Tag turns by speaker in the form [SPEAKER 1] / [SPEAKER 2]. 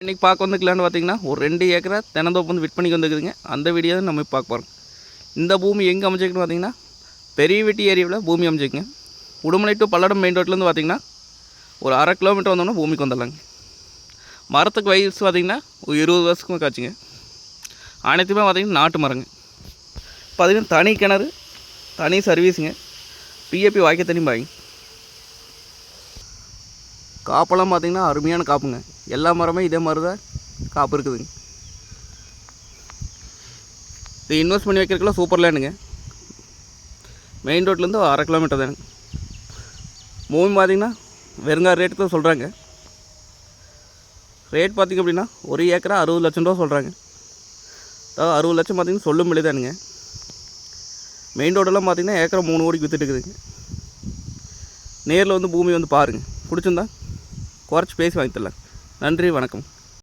[SPEAKER 1] இன்றைக்கி பார்க்க வந்துக்கலான்னு பார்த்தீங்கன்னா ஒரு 2 ஏக்கரை தென்னந்தோப்பு வந்து விற்பனைக்கு வந்துருக்குதுங்க. அந்த வீடியோ தான் நம்ம பார்க்க போகிறோம். இந்த பூமி எங்கே அமைச்சிருக்குன்னு பார்த்தீங்கன்னா பெரியவெட்டி ஏரியாவில் பூமி அமைச்சிருக்குங்க. உடுமலை டு பல்லடம் மெயின் ரோட்லேருந்து பார்த்தீங்கன்னா ஒரு 1/2 கிலோமீட்டர் வந்தோம்னா பூமிக்கு வந்துடலாங்க. மரத்துக்கு வயசு பார்த்திங்கன்னா ஒரு 20 வருஷத்துக்கு காய்ச்சிங்க. அனைத்துமே பார்த்திங்கன்னா நாட்டு மரங்க. பார்த்திங்கன்னா தனி கிணறு, தனி சர்வீஸுங்க. பிஏபி வாய்க்க தண்ணி பாய்ங்க. காப்பெல்லாம் பார்த்திங்கன்னா அருமையான காப்புங்க. எல்லா மரமே இதே மாதிரி தான் காப்பு இருக்குதுங்க. இது இன்வெஸ்ட் பண்ணி வைக்கிறதுக்குலாம் சூப்பர் லேண்டுங்க. மெயின் ரோட்லேருந்து 1/2 கிலோமீட்டர் தானுங்க. பூமி பார்த்திங்கன்னா வெறுங்கார ரேட்டு தான் சொல்கிறாங்க. ரேட் பார்த்திங்க அப்படின்னா ஒரு ஏக்கரா 60 லட்சம் ரூபா சொல்கிறாங்க. அதாவது 60 லட்சம் பார்த்திங்கன்னா சொல்லும் விலை தானுங்க. மெயின் ரோடெல்லாம் பார்த்திங்கன்னா ஏக்கரா 3 கோடிக்கு விற்றுட்டு இருக்குதுங்க. நேரில் வந்து பூமி வந்து பாருங்கள். பிடிச்சிருந்தா குறைச்சி பேசி வாங்கி தரலாம். நன்றி, வணக்கம்.